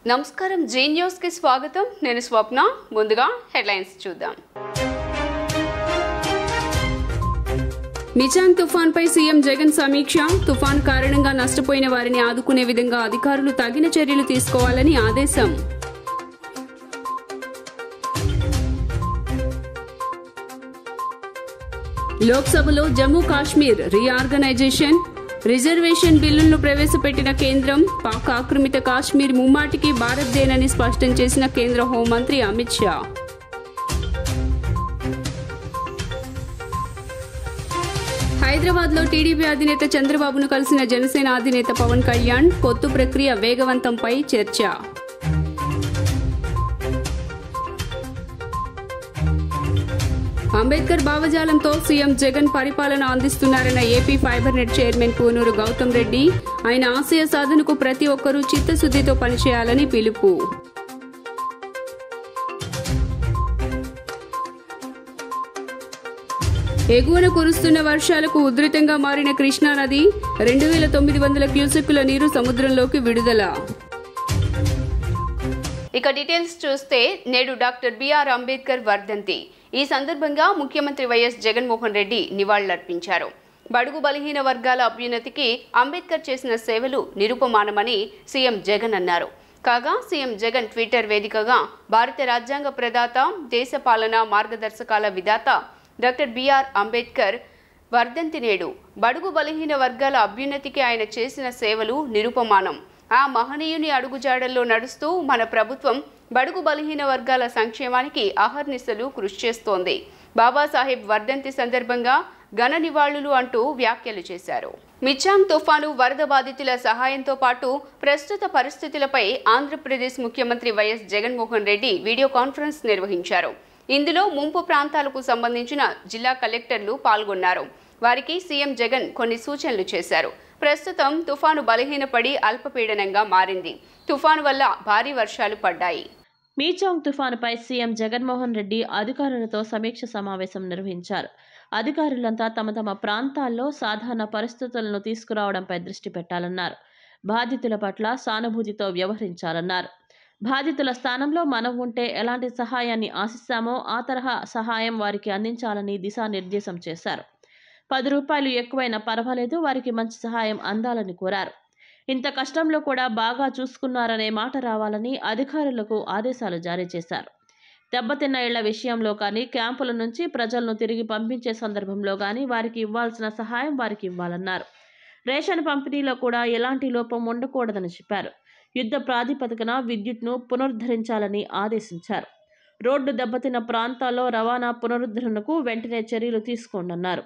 నమస్కారం G news కి స్వాగతం నేను స్వప్న ముందుగా హెడ్లైన్స్ చూద్దాం మిచాంగ్ తుఫాన్ పై సీఎం జగన్ సమీక్ష తుఫాన్ కారణంగా నష్టపోయిన వారిని ఆదుకునే విధంగా అధికారులు తగిన చర్యలు తీసుకోవాలని ఆదేశం లోక్సభలో జమ్మూ కాశ్మీర్ రీఆర్గనైజేషన్ రిజర్వేషన్ బిల్లులను ప్రవేశపెట్టిన కేంద్రం పాక్ ఆక్రమిత కాశ్మీర్ ముమ్మాటికి భారత్దేనని స్పష్టం చేసిన కేంద్ర హోంమంత్రి అమిత్ షా హైదరాబాద్లో టీడీపీ అధినేత చంద్రబాబును కలిసిన జనసేన అధినేత పవన్ కళ్యాణ్ పొత్తు ప్రక్రియ వేగవంతంపై చర్చ అంబేద్కర్ భావజాలంతో సీఎం జగన్ పరిపాలన అందిస్తున్నారన్న AP fibre net chairman Punuru Gautam Reddy ఆయన ఆశయ సాధనకు ప్రతి ఒక్కరూ చిత్తశుద్దితో పనిచేయాలని పిలుపు ఎగువన కురుస్తున్న వర్షాలకు ఉధృతంగా మారిన కృష్ణానది 2900 క్యూసెక్కుల నీరు సముద్రంలోకి విడుదల ఇక డీటెయిల్స్ చూస్తే నేడు డాక్టర్ బిఆర్ అంబేద్కర్ వర్ధంతి ఈ సందర్భంగా ముఖ్యమంత్రి వైఎస్ జగన్మోహన్ రెడ్డి నివాళులర్పించారు బడుగు బలహీన వర్గాల అభ్యున్నతికి అంబేద్కర్ చేసిన సేవలు నిరుపమానమని సీఎం జగన్ అన్నారు కాగా సీఎం జగన్ ట్విట్టర్ వేదికగా భారత రాజ్యాంగ ప్రదాత దేశ పాలన మార్గదర్శకాల విధాత డాక్టర్ బిఆర్ అంబేద్కర్ వర్ధంతి నేడు బడుగు బలహీన వర్గాల అభ్యున్నతికి ఆయన చేసిన సేవలు నిరుపమానం ఆ మహనీయుని అడుగుజాడల్లో నడుస్తూ మన ప్రభుత్వం బడుగు బలహీన వర్గాల సంక్షేమానికి అహర్నిశలు కృషి చేస్తోంది బాబాసాహెబ్ వర్ధంతి సందర్భంగా ఘన నివాళులు అంటూ వ్యాఖ్యలు చేశారు మిచాంగ్ తుఫాను వరద బాధితుల సహాయంతో పాటు ప్రస్తుత పరిస్థితులపై ఆంధ్రప్రదేశ్ ముఖ్యమంత్రి YS Jaganmohan Reddy video conference నిర్వహించారు ఇందులో ముంపు ప్రాంతాలకు సంబంధించిన జిల్లా కలెక్టర్లు పాల్గొన్నారు వారికి సీఎం జగన్ కొన్ని సూచనలు చేశారు ప్రస్తుతం తుఫాను బలహీనపడి అల్పపీడనంగా మారింది తుఫాను వల్ల భారీ వర్షాలు పడ్డాయి మీచాంగ్ తుఫానుపై సీఎం జగన్మోహన్ రెడ్డి అధికారులతో సమీక్ష సమావేశం నిర్వహించారు అధికారులంతా తమ తమ ప్రాంతాల్లో సాధారణ పరిస్థితులను తీసుకురావడంపై దృష్టి పెట్టాలన్నారు బాధితుల పట్ల సానుభూతితో వ్యవహరించాలన్నారు బాధితుల స్థానంలో మనం ఉంటే ఎలాంటి సహాయాన్ని ఆశిస్తామో ఆ తరహా సహాయం వారికి అందించాలని దిశానిర్దేశం చేశారు 10 రూపాయలు ఎక్కువైనా పర్వాలేదు వారికి మంచి సహాయం అందాలని కోరారు ఇంత కష్టంలో కూడా బాగా చూసుకున్నారనే మాట రావాలని అధికారులకు ఆదేశాలు జారీ చేశారు దెబ్బతిన్న ఇళ్ల విషయంలో కానీ క్యాంపుల నుంచి ప్రజలను తిరిగి పంపించే సందర్భంలో కానీ వారికి ఇవ్వాల్సిన సహాయం వారికి ఇవ్వాలన్నారు రేషన్ పంపిణీలో కూడా ఎలాంటి లోపం ఉండకూడదని చెప్పారు యుద్ధ ప్రాతిపదికన విద్యుత్ను పునరుద్ధరించాలని ఆదేశించారు రోడ్డు దెబ్బతిన్న ప్రాంతాల్లో రవాణా పునరుద్ధరణకు వెంటనే చర్యలు తీసుకోండన్నారు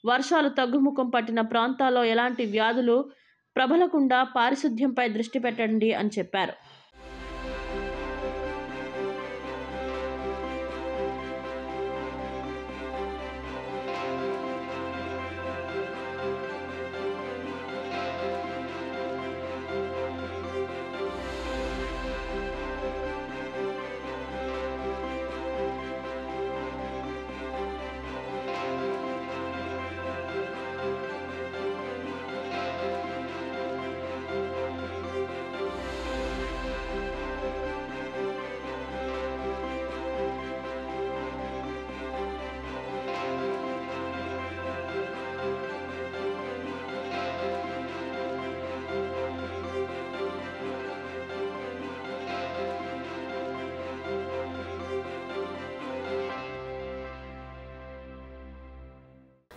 వర్షాలు తగ్గుముఖం పట్టిన ప్రాంతాల్లో ఎలాంటి వ్యాధులు ప్రబలకుండా పారిశుద్ధ్యంపై దృష్టి పెట్టండి అని చెప్పారు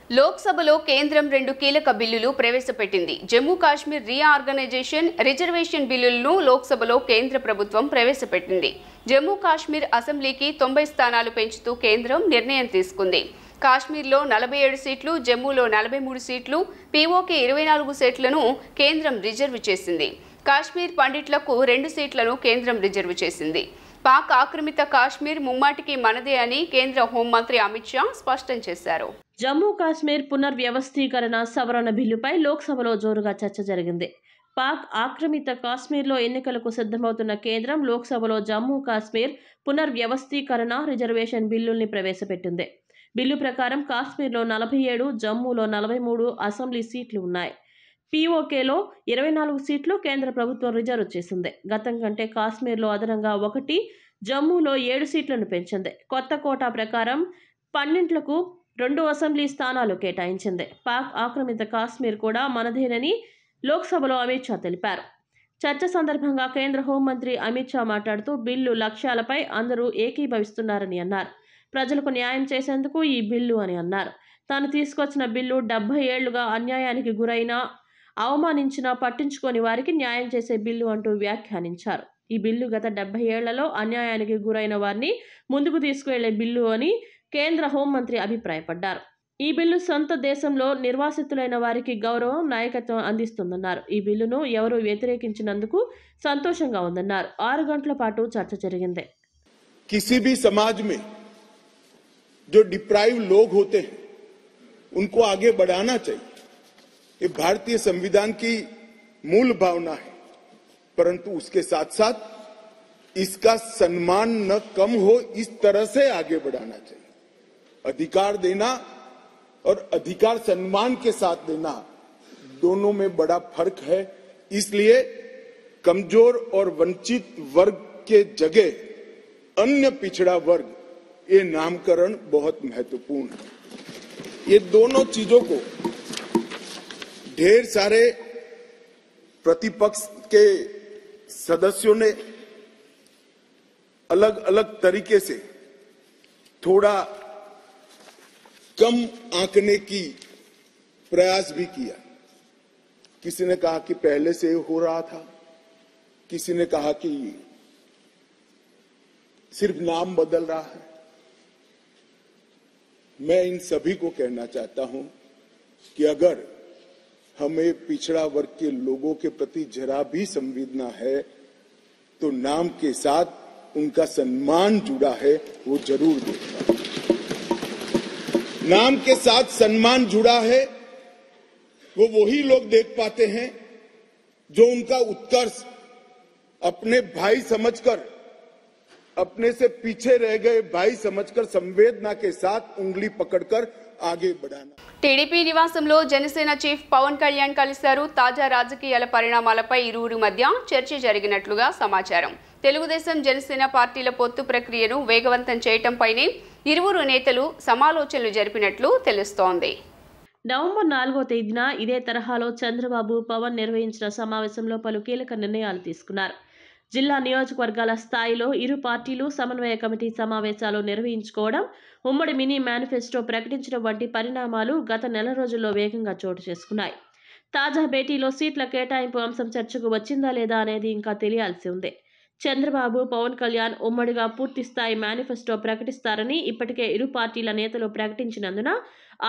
లోక్సభలో కేంద్రం 2 కీలక బిల్లులు ప్రవేశపెట్టింది జమ్మూ కాశ్మీర్ రీఆర్గనైజేషన్ రిజర్వేషన్ బిల్లులను లోక్సభలో కేంద్ర ప్రభుత్వం ప్రవేశపెట్టింది జమ్మూ కాశ్మీర్ అసెంబ్లీకి 90 స్థానాలు పెంచుతూ కేంద్రం నిర్ణయం తీసుకుంది కాశ్మీర్లో 47 సీట్లు జమ్మూలో 43 సీట్లు పీఓకి 24 సీట్లను కేంద్రం రిజర్వ్ చేసింది కాశ్మీర్ పండిట్లకు 2 సీట్లను కేంద్రం రిజర్వ్ చేసింది పాక్ ఆక్రమిత కాశ్మీర్ ముమ్మాటికి మనదే అని కేంద్ర హోంమంత్రి అమిత్ షా స్పష్టం చేశారు జమ్మూ కాశ్మీర్ పునర్వ్యవస్థీకరణ సవరణ బిల్లుపై లోక్సభలో జోరుగా చర్చ జరిగింది పాక్ ఆక్రమిత కాశ్మీర్లో ఎన్నికలకు సిద్ధమవుతున్న కేంద్రం లోక్సభలో జమ్మూ కాశ్మీర్ పునర్వ్యవస్థీకరణ రిజర్వేషన్ బిల్లుల్ని ప్రవేశపెట్టింది బిల్లు ప్రకారం కాశ్మీర్లో 47 జమ్మూలో 43 అసెంబ్లీ సీట్లు ఉన్నాయి పీఓకేలో 24 సీట్లు కేంద్ర ప్రభుత్వం రిజర్వ్ చేసింది. గతం కంటే కాశ్మీర్లో అదనంగా 1, జమ్మూలో 7 సీట్లను పెంచింది. కొత్త కోటా ప్రకారం 12కు 2 అసెంబ్లీ స్థానాలు కేటాయించింది. పాక్ ఆక్రమిత కాశ్మీర్ కూడా మనదేనని లోక్సభలో అమిత్ షా తెలిపారు. చర్చ సందర్భంగా కేంద్ర హోంమంత్రి అమిత్ షా మాట్లాడుతూ బిల్లు లక్ష్యాలపై అందరూ ఏకీభవిస్తున్నారని అన్నారు. ప్రజలకు న్యాయం చేసేందుకు ఈ బిల్లు అని అన్నారు. తాను తీసుకొచ్చిన బిల్లు 70 ఏళ్లుగా అన్యాయానికి గురైన, అవమానించినా పట్టించుకోని వారికి న్యాయం చేసే బిల్లు అంటూ వ్యాఖ్యానించారు. ఈ బిల్లు గత 70 ఏళ్లలో అన్యాయానికి గురైన వారిని ముందుకు తీసుకువెళ్లే బిల్లు అని కేంద్ర హోంమంత్రి అభిప్రాయపడ్డారు. ఈ బిల్లు సొంత దేశంలో నిర్వాసితులైన వారికి గౌరవం, నాయకత్వం అందిస్తుందన్నారు. ఈ బిల్లును ఎవరూ వ్యతిరేకించినందుకు సంతోషంగా ఉందన్నారు. 6 గంటల పాటు చర్చ జరిగింది. किसी भी समाज में जो डिप्राइव लोग होते हैं उनको आगे बढ़ाना चाहिए. ये भारतीय संविधान की मूल भावना है, परंतु उसके साथ साथ इसका सम्मान न कम हो, इस तरह से आगे बढ़ाना चाहिए. अधिकार देना और अधिकार सम्मान के साथ देना दोनों में बड़ा फर्क है. इसलिए कमजोर और वंचित वर्ग के जगह अन्य पिछड़ा वर्ग, ये नामकरण बहुत महत्वपूर्ण है. ये दोनों चीजों को ढेर सारे प्रतिपक्ष के सदस्यों ने अलग अलग तरीके से थोड़ा कम आंकने की प्रयास भी किया. किसी ने कहा कि पहले से हो रहा था, किसी ने कहा कि सिर्फ नाम बदल रहा है. मैं इन सभी को कहना चाहता हूं कि अगर हमें पिछड़ा वर्ग के लोगों के प्रति जरा भी संवेदना है तो नाम के साथ उनका सम्मान जुड़ा है वो जरूर देखना. नाम के साथ सम्मान जुड़ा है वो वही लोग देख पाते हैं जो उनका उत्कर्ष अपने भाई समझकर, अपने से पीछे रह गए भाई समझकर संवेदना के साथ उंगली पकड़कर आगे बढ़ाना. టీడీపీ నివాసంలో జనసేన చీఫ్ పవన్ కళ్యాణ్ కలిశారు. తాజా రాజకీయాల పరిణామాలపై ఇరువురి మధ్య చర్చ జరిగినట్లుగా సమాచారం. తెలుగుదేశం జనసేన పార్టీల పొత్తు ప్రక్రియను వేగవంతం చేయటంపైనే ఇరువురు నేతలు సమాలోచనలు జరిపినట్లు తెలుస్తోంది. నవంబర్ 4వ తేదీన ఇదే తరహాలో చంద్రబాబు, పవన్ నిర్వహించిన సమావేశంలో పలు కీలక నిర్ణయాలు తీసుకున్నారు. జిల్లా నియోజకవర్గాల స్థాయిలో ఇరు పార్టీలు సమన్వయ కమిటీ సమావేశాలు నిర్వహించుకోవడం, ఉమ్మడి మినీ మేనిఫెస్టో ప్రకటించడం వంటి పరిణామాలు గత నెల రోజుల్లో వేగంగా చోటు చేసుకున్నాయి. తాజా భేటీలో సీట్ల కేటాయింపు అంశం చర్చకు వచ్చిందా లేదా అనేది ఇంకా తెలియాల్సి ఉంది. చంద్రబాబు, పవన్ కళ్యాణ్ ఉమ్మడిగా పూర్తిస్థాయి మేనిఫెస్టో ప్రకటిస్తారని ఇప్పటికే ఇరు పార్టీల నేతలు ప్రకటించినందున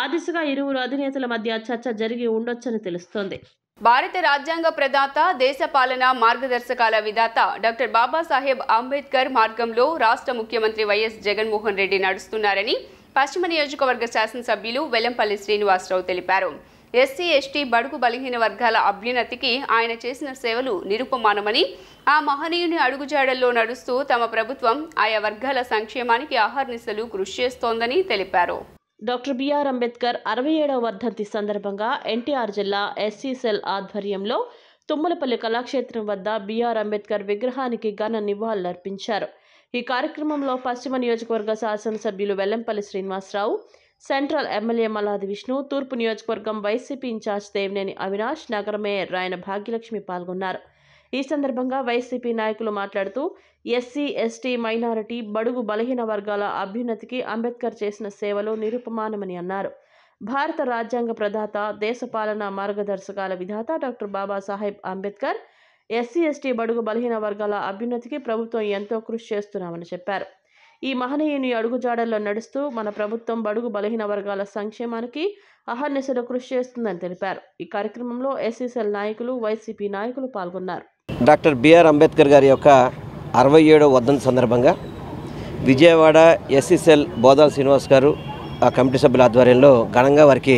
ఆ దిశగా ఇరువురు అధినేతల మధ్య చర్చ జరిగి ఉండొచ్చని తెలుస్తోంది. భారత రాజ్యాంగ ప్రదాత, దేశ పాలన మార్గదర్శకాల విధాత డాక్టర్ బాబాసాహెబ్ అంబేద్కర్ మార్గంలో రాష్ట్ర ముఖ్యమంత్రి వైఎస్ జగన్మోహన్ రెడ్డి నడుస్తున్నారని పశ్చిమ నియోజకవర్గ శాసనసభ్యులు వెల్లంపల్లి శ్రీనివాసరావు తెలిపారు. ఎస్సీ, ఎస్టీ, బడుగు బలహీన వర్గాల అభ్యున్నతికి ఆయన చేసిన సేవలు నిరుపమానమని, ఆ మహనీయుని అడుగుజాడల్లో నడుస్తూ తమ ప్రభుత్వం ఆయా వర్గాల సంక్షేమానికి అహర్నిశలు కృషి చేస్తోందని తెలిపారు. డాక్టర్ బిఆర్ అంబేద్కర్ 67వ వర్ధంతి సందర్భంగా ఎన్టీఆర్ జిల్లా ఎస్సీ సెల్ ఆధ్వర్యంలో తుమ్మలపల్లి కళాక్షేత్రం వద్ద బిఆర్ అంబేద్కర్ విగ్రహానికి ఘన నివాళులర్పించారు. ఈ కార్యక్రమంలో పశ్చిమ నియోజకవర్గ శాసనసభ్యులు వెల్లంపల్లి శ్రీనివాసరావు, సెంట్రల్ ఎమ్మెల్యే మల్లాది విష్ణు, తూర్పు నియోజకవర్గం వైసీపీ ఇన్ఛార్జ్ దేవినేని అవినాష్, నగర మేయర్ రాయన భాగ్యలక్ష్మి పాల్గొన్నారు. ఈ సందర్భంగా వైసీపీ నాయకులు మాట్లాడుతూ ఎస్సీ, ఎస్టీ, మైనారిటీ, బడుగు బలహీన వర్గాల అభ్యున్నతికి అంబేద్కర్ చేసిన సేవలు నిరుపమానమని అన్నారు. భారత రాజ్యాంగ ప్రదాత, దేశ పాలన మార్గదర్శకాల విధాత doctor Babasaheb Ambedkar SC, ST, బడుగు బలహీన వర్గాల అభ్యున్నతికి ప్రభుత్వం ఎంతో కృషి చేస్తున్నామని చెప్పారు. ఈ మహనీయుని అడుగుజాడల్లో నడుస్తూ మన ప్రభుత్వం బడుగు బలహీన వర్గాల సంక్షేమానికి అహర్నిశలు కృషి చేస్తుందని తెలిపారు. ఈ కార్యక్రమంలో ఎస్సీసెల్ నాయకులు, వైసీపీ నాయకులు పాల్గొన్నారు. డాక్టర్ బిఆర్ అంబేద్కర్ గారి యొక్క 67వ వర్ధంతి సందర్భంగా విజయవాడ ఎస్సీసెల్ బోదాల శ్రీనివాస్ గారు ఆ కమిటీ సభ్యుల ఆధ్వర్యంలో ఘనంగా వారికి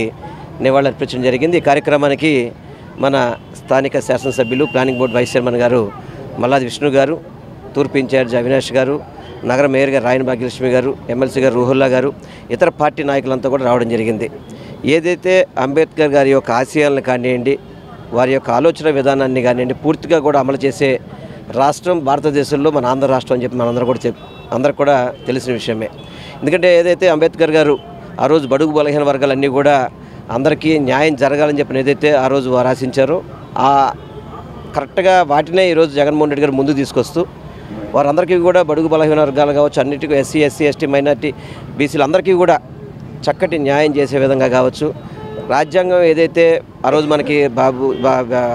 నివాళులర్పించడం జరిగింది. ఈ కార్యక్రమానికి మన స్థానిక శాసనసభ్యులు, ప్లానింగ్ బోర్డు వైస్ చైర్మన్ గారు మల్లాది విష్ణు గారు, తూర్పు ఇన్ఛార్జ్ అవినాష్ గారు, నగర మేయర్ గారు రాయన భాగ్యలక్ష్మి గారు, ఎమ్మెల్సీ గారు రూహుల్లా గారు, ఇతర పార్టీ నాయకులంతా కూడా రావడం జరిగింది. ఏదైతే అంబేద్కర్ గారి యొక్క ఆశయాలను కానివ్వండి, వారి యొక్క ఆలోచన విధానాన్ని కానివ్వండి పూర్తిగా కూడా అమలు చేసే రాష్ట్రం భారతదేశంలో మన ఆంధ్ర రాష్ట్రం అని చెప్పి అందరూ కూడా తెలిసిన విషయమే. ఎందుకంటే ఏదైతే అంబేద్కర్ గారు ఆ రోజు బడుగు బలహీన వర్గాలన్నీ కూడా అందరికీ న్యాయం జరగాలని చెప్పి ఏదైతే ఆ రోజు వారు ఆశించారో ఆ కరెక్ట్గా వాటినే ఈరోజు జగన్మోహన్ రెడ్డి గారు ముందు తీసుకొస్తూ వారందరికీ కూడా బడుగు బలహీన వర్గాలు కావచ్చు, అన్నిటికీ ఎస్సీ ఎస్టీ మైనార్టీ బీసీలు అందరికీ కూడా చక్కటి న్యాయం చేసే విధంగా కావచ్చు, రాజ్యాంగం ఏదైతే ఆ రోజు మనకి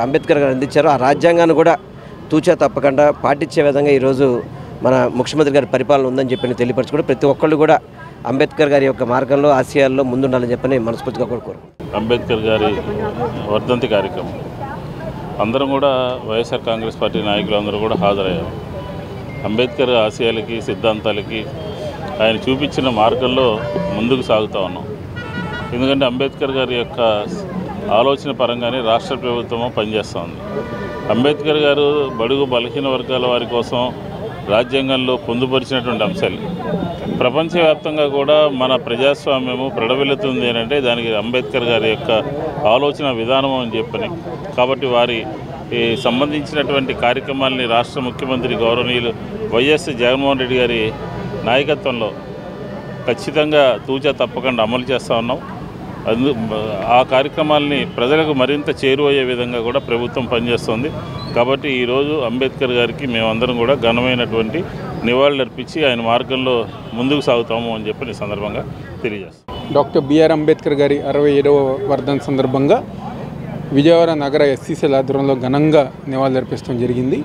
అంబేద్కర్ గారు అందించారో ఆ రాజ్యాంగాన్ని కూడా తూచా తప్పకుండా పాటించే విధంగా ఈరోజు మన ముఖ్యమంత్రి గారి పరిపాలన ఉందని చెప్పి తెలియపరచుకుంటూ ప్రతి ఒక్కళ్ళు కూడా అంబేద్కర్ గారి యొక్క మార్గంలో ఆశయాల్లో ముందుండాలని చెప్పని మనస్ఫూర్తిగా కోరుకోరు. అంబేద్కర్ గారి వర్ధంతి కార్యక్రమం అందరం కూడా వైఎస్ఆర్ కాంగ్రెస్ పార్టీ నాయకులు అందరూ కూడా హాజరయ్యారు. అంబేద్కర్ ఆశయాలకి సిద్ధాంతాలకి ఆయన చూపించిన మార్గంలో ముందుకు సాగుతూ ఉన్నాం. ఎందుకంటే అంబేద్కర్ గారి యొక్క ఆలోచన పరంగానే రాష్ట్ర ప్రభుత్వము పనిచేస్తూ ఉంది. అంబేద్కర్ గారు బడుగు బలహీన వర్గాల వారి కోసం రాజ్యాంగంలో పొందుపరిచినటువంటి అంశాలు ప్రపంచవ్యాప్తంగా కూడా మన ప్రజాస్వామ్యము ప్రడవిల్లుతుంది అంటే దానికి అంబేద్కర్ గారి యొక్క ఆలోచన విధానం అని చెప్పని. కాబట్టి వారి సంబంధించినటువంటి కార్యక్రమాలని రాష్ట్ర ముఖ్యమంత్రి గౌరవనీయులు వైఎస్ జగన్మోహన్ రెడ్డి గారి నాయకత్వంలో ఖచ్చితంగా తూచా తప్పకుండా అమలు చేస్తూ ఉన్నాం. ఆ కార్యక్రమాలని ప్రజలకు మరింత చేరువయ్యే విధంగా కూడా ప్రభుత్వం పనిచేస్తుంది. కాబట్టి ఈరోజు అంబేద్కర్ గారికి మేమందరం కూడా ఘనమైనటువంటి నివాళులు అర్పించి ఆయన మార్గంలో ముందుకు సాగుతాము అని చెప్పి ఈ సందర్భంగా తెలియజేస్తాం. డాక్టర్ బిఆర్ అంబేద్కర్ గారి 67వ వర్ధంతి సందర్భంగా విజయవాడ నగర ఎస్సీసీల ఆధ్వర్యంలో ఘనంగా నివాళులు అర్పించడం జరిగింది.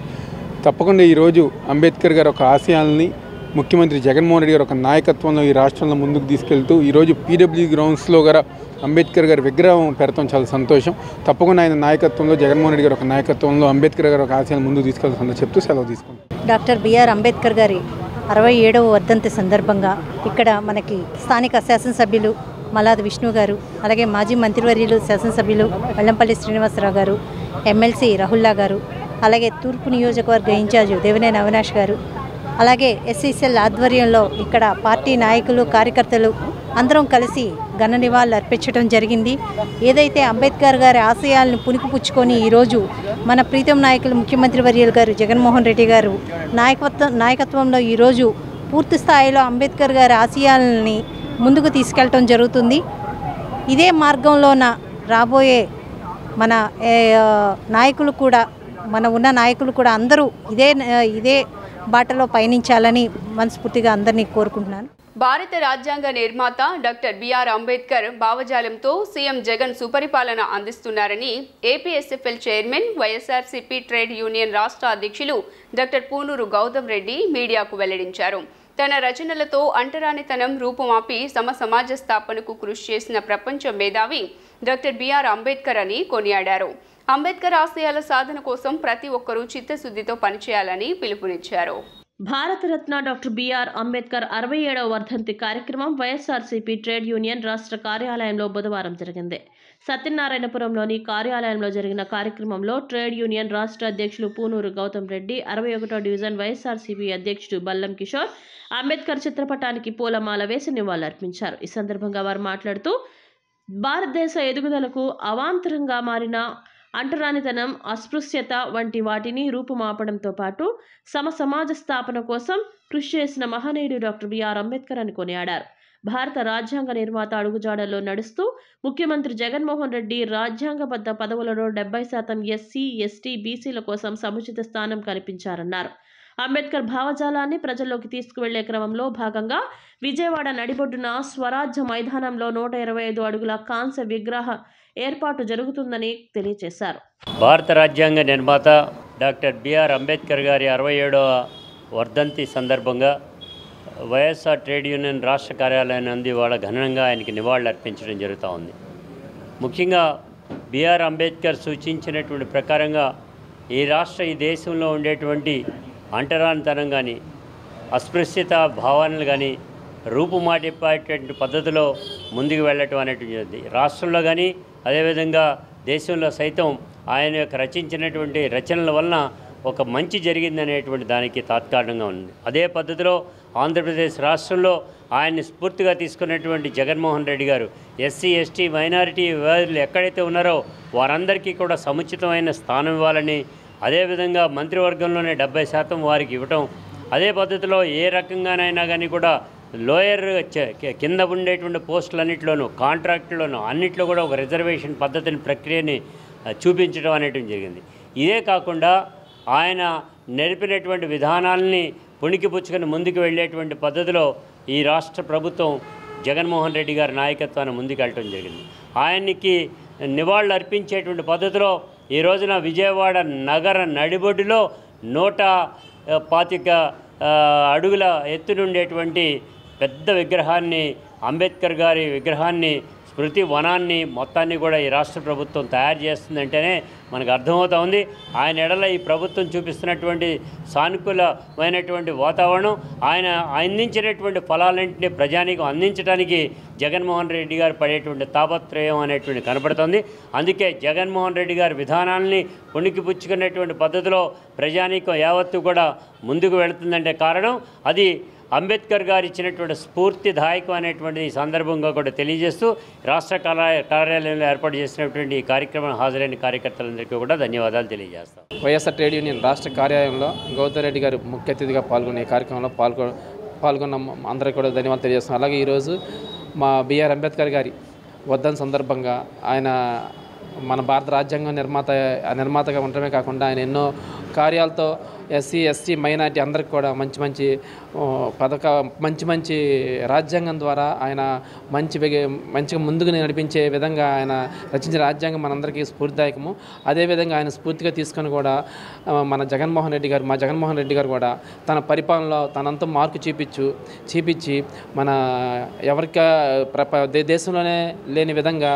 తప్పకుండా ఈరోజు అంబేద్కర్ గారి ఒక ఆశయాల్ని ముఖ్యమంత్రి జగన్మోహన్ రెడ్డి గారు ఒక నాయకత్వంలో ఈ రాష్ట్రంలో ముందుకు తీసుకెళ్తూ ఈరోజు పీడబ్ల్యూ గ్రౌండ్స్లో కూడా అంబేద్కర్ గారి విగ్రహం పెడతాం చాలా సంతోషం. తప్పకుండా ఆయన నాయకత్వంలో జగన్మోహన్ రెడ్డి గారు ఒక నాయకత్వంలో అంబేద్కర్ గారు ఒక ఆశయాన్ని ముందుకు తీసుకెళ్తుందని చెప్తూ సెలవు తీసుకుంటాం. డాక్టర్ బిఆర్ అంబేద్కర్ గారి 67వ వర్ధంతి సందర్భంగా ఇక్కడ మనకి స్థానిక శాసనసభ్యులు మల్లాది విష్ణు గారు, అలాగే మాజీ మంత్రివర్యులు శాసనసభ్యులు వెల్లంపల్లి శ్రీనివాసరావు గారు, ఎమ్మెల్సీ రాహుల్లా గారు, అలాగే తూర్పు నియోజకవర్గ ఇన్ఛార్జి దేవినేని అవినాష్ గారు, అలాగే ఎస్సీసీఎల్ ఆధ్వర్యంలో ఇక్కడ పార్టీ నాయకులు కార్యకర్తలు అందరం కలిసి ఘన నివాళులు అర్పించడం జరిగింది. ఏదైతే అంబేద్కర్ గారి ఆశయాలను పుణికిపుచ్చుకొని ఈరోజు మన ప్రీతం నాయకులు ముఖ్యమంత్రి వర్యులు గారు జగన్మోహన్ రెడ్డి గారు నాయకత్వంలో ఈరోజు పూర్తి స్థాయిలో అంబేద్కర్ గారి ఆశయాలని ముందుకు తీసుకెళ్ళటం జరుగుతుంది. ఇదే మార్గంలోన రాబోయే మన నాయకులు కూడా ఉన్న నాయకులు కూడా అందరూ ఇదే బాటలో పయనించాలని మనస్ఫూర్తిగా అందరినీ కోరుకుంటున్నాను. భారత రాజ్యాంగ నిర్మాత డాక్టర్ బిఆర్ అంబేద్కర్ భావజాలంతో సీఎం జగన్ సుపరిపాలన అందిస్తున్నారని APSFL chairman, YSRCP trade union రాష్ట్ర అధ్యక్షులు డాక్టర్ పూనూరు గౌతమ్ రెడ్డి మీడియాకు వెల్లడించారు. తన రచనలతో అంటరానితనం రూపుమాపి సమాజ స్థాపనకు కృషి చేసిన ప్రపంచ మేధావి డాక్టర్ బిఆర్ అంబేద్కర్ అని కొనియాడారు. అంబేద్కర్ ఆశయాల సాధన కోసం ప్రతి ఒక్కరూ చిత్తశుద్ధితో పనిచేయాలని పిలుపునిచ్చారు. భారతరత్న డాక్టర్ బిఆర్ అంబేద్కర్ 67వ వర్ధంతి కార్యక్రమం వైఎస్ఆర్సీపీ ట్రేడ్ యూనియన్ రాష్ట్ర కార్యాలయంలో బుధవారం జరిగింది. సత్యనారాయణపురంలోని కార్యాలయంలో జరిగిన కార్యక్రమంలో ట్రేడ్ యూనియన్ రాష్ట్ర అధ్యక్షులు పూనూరు గౌతమ్ రెడ్డి, 61వ డివిజన్ వైఎస్ఆర్సీపీ అధ్యక్షుడు బల్లం కిషోర్ అంబేద్కర్ చిత్రపటానికి పూలమాల వేసి నివాళులర్పించారు. ఈ సందర్భంగా వారు మాట్లాడుతూ భారతదేశ ఎదుగుదలకు అవాంతరంగా మారిన అంటరానితనం, అస్పృశ్యత వంటి వాటిని రూపుమాపడంతో పాటు సమాజ స్థాపన కోసం కృషి చేసిన మహనీయుడు డాక్టర్ బిఆర్ అంబేద్కర్ అని కొనియాడారు. భారత రాజ్యాంగ నిర్మాత అడుగుజాడల్లో నడుస్తూ ముఖ్యమంత్రి జగన్మోహన్ రెడ్డి రాజ్యాంగబద్ధ పదవులలో 70% ఎస్సీ, ఎస్టీ, బీసీల కోసం సముచిత స్థానం కల్పించారన్నారు. అంబేద్కర్ భావజాలాన్ని ప్రజల్లోకి తీసుకువెళ్లే క్రమంలో భాగంగా విజయవాడ నడిబొడ్డున స్వరాజ్య మైదానంలో 125 అడుగుల కాంస్య విగ్రహ ఏర్పాటు జరుగుతుందని తెలియజేశారు. భారత రాజ్యాంగ నిర్మాత డాక్టర్ బిఆర్ అంబేద్కర్ గారి 67వ వర్ధంతి సందర్భంగా వైఎస్ఆర్ ట్రేడ్ యూనియన్ రాష్ట్ర కార్యాలయం నందు వాళ్ళ ఘనంగా ఆయనకి నివాళులు అర్పించడం జరుగుతూ ఉంది. ముఖ్యంగా బిఆర్ అంబేద్కర్ సూచించినటువంటి ప్రకారంగా ఈ దేశంలో ఉండేటువంటి అంటరానితనం కానీ, అస్పృశ్యత భావనలు కానీ రూపుమాటిపేటువంటి పద్ధతిలో ముందుకు వెళ్ళటం అనేటువంటిది రాష్ట్రంలో కానీ అదేవిధంగా దేశంలో సైతం ఆయన యొక్క రచించినటువంటి రచనల వలన ఒక మంచి జరిగిందనేటువంటి దానికి తాత్కాలికంగా ఉంది. అదే పద్ధతిలో ఆంధ్రప్రదేశ్ రాష్ట్రంలో ఆయన్ని స్ఫూర్తిగా తీసుకున్నటువంటి జగన్మోహన్ రెడ్డి గారు ఎస్సీ ఎస్టీ మైనారిటీ వాళ్ళు ఎక్కడైతే ఉన్నారో వారందరికీ కూడా సముచితమైన స్థానం ఇవ్వాలని, అదేవిధంగా మంత్రివర్గంలోనే 70% వారికి ఇవ్వటం, అదే పద్ధతిలో ఏ రకంగానైనా కానీ కూడా లోయర్ కింద ఉండేటువంటి పోస్టులన్నింటిలోనూ కాంట్రాక్టులోనూ అన్నింటిలో కూడా ఒక రిజర్వేషన్ పద్ధతిని ప్రక్రియని చూపించడం అనేటువంటి జరిగింది. ఇదే కాకుండా ఆయన నెరిపినటువంటి విధానాలని పుణికిపుచ్చుకొని ముందుకు వెళ్ళేటువంటి పద్ధతిలో ఈ రాష్ట్ర ప్రభుత్వం జగన్మోహన్ రెడ్డి గారి నాయకత్వాన్ని ముందుకు వెళ్ళటం జరిగింది. ఆయనకి నివాళులు అర్పించేటువంటి పద్ధతిలో ఈ రోజున విజయవాడ నగర నడిబొడ్డులో 125 అడుగుల ఎత్తునుండేటువంటి పెద్ద విగ్రహాన్ని, అంబేద్కర్ గారి విగ్రహాన్ని, స్మృతి వనాన్ని మొత్తాన్ని కూడా ఈ రాష్ట్ర ప్రభుత్వం తయారు చేస్తుందంటేనే మనకు అర్థమవుతా ఉంది. ఆయన ఎడల ఈ ప్రభుత్వం చూపిస్తున్నటువంటి సానుకూలమైనటువంటి వాతావరణం, ఆయన అందించినటువంటి ఫలాలన్నింటినీ ప్రజానికి అందించడానికి జగన్మోహన్ రెడ్డి గారు పడేటువంటి తాపత్రయం అనేటువంటి కనపడుతుంది. అందుకే జగన్మోహన్ రెడ్డి గారి విధానాలని పుణికిపుచ్చుకునేటువంటి పద్ధతిలో ప్రజానీకం యావత్తు కూడా ముందుకు వెళుతుందంటే కారణం అది అంబేద్కర్ గారు ఇచ్చినటువంటి స్ఫూర్తిదాయకం అనేటువంటి ఈ సందర్భంగా కూడా తెలియజేస్తూ రాష్ట్ర కార్యాలయంలో ఏర్పాటు చేసినటువంటి ఈ కార్యక్రమం హాజరైన కార్యకర్తలందరికీ కూడా ధన్యవాదాలు తెలియజేస్తాం. వైఎస్ఆర్ ట్రేడ్ యూనియన్ రాష్ట్ర కార్యాలయంలో గౌతమ్ రెడ్డి గారు ముఖ్య అతిథిగా పాల్గొనే కార్యక్రమంలో పాల్గొన్న అందరికీ కూడా ధన్యవాదాలు తెలియజేస్తాం. అలాగే ఈరోజు మా బిఆర్ అంబేద్కర్ గారి వర్ధంతి సందర్భంగా ఆయన మన భారత రాజ్యాంగం నిర్మాతగా ఉండటమే కాకుండా ఆయన ఎన్నో కార్యాలతో ఎస్సీ ఎస్టీ మైనారిటీ అందరికి కూడా మంచి రాజ్యాంగం ద్వారా ఆయన మంచిగా ముందుకు నడిపించే విధంగా ఆయన రచించిన రాజ్యాంగం మనందరికీ స్ఫూర్తిదాయకము. అదేవిధంగా ఆయన స్ఫూర్తిగా తీసుకొని కూడా మా జగన్మోహన్ రెడ్డి గారు కూడా తన పరిపాలనలో తనంతా మార్పు చూపించి మన ఎవరికి దేశంలోనే లేని విధంగా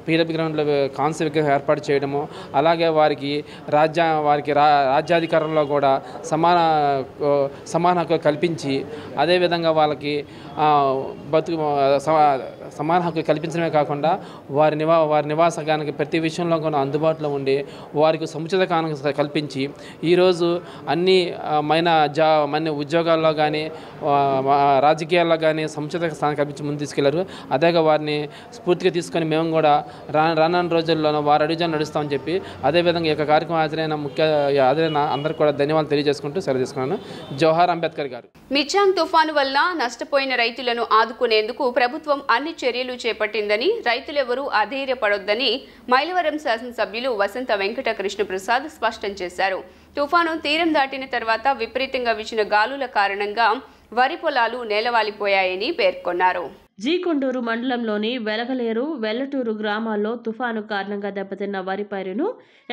పీడబ్ల్యూ గ్రౌండ్లో కాంస్య విగ్రహం ఏర్పాటు చేయడము, అలాగే వారికి రాజ్యాధికారంలో కూడా సమాన హక్కు కల్పించి, అదేవిధంగా వాళ్ళకి సమాన హక్కు కల్పించడమే కాకుండా వారి నివాసకానికి ప్రతి విషయంలో కూడా అందుబాటులో ఉండి వారికి సముచిత కానుక కల్పించి ఈరోజు అన్ని ఉద్యోగాల్లో కానీ రాజకీయాల్లో కానీ సముచిత స్థానం కల్పించి ముందు తీసుకెళ్లారు. అదేగా వారిని స్ఫూర్తిగా తీసుకొని మేము కూడా రానున్న రోజుల్లోనూ వారు అడుగుజాడల్లో నడుస్తామని చెప్పి అదేవిధంగా ఈ యొక్క కార్యక్రమం హాజరైన అందరికీ కూడా ధన్యవాదాలు తెలియజేసుకుంటూ సెలవు తీసుకున్నాను. జోహార్ అంబేద్కర్ గారు. మిచాంగ్ తుఫాను వల్ల నష్టపోయిన రైతులను ఆదుకునేందుకు ప్రభుత్వం అన్ని చర్యలు చేపట్టిందని, రైతులెవరూ అధైర్యపడొద్దని మైలవరం శాసనసభ్యులు వసంత వెంకట కృష్ణప్రసాద్ స్పష్టం చేశారు. తుఫాను తీరం దాటిన తర్వాత విపరీతంగా వీచిన గాలుల కారణంగా వరి పొలాలు నేలవాలిపోయాయని పేర్కొన్నారు. జీకొండూరు మండలంలోని వెలగలేరు, వెల్లటూరు గ్రామాల్లో తుఫాను కారణంగా దెబ్బతిన్న వరి పైరును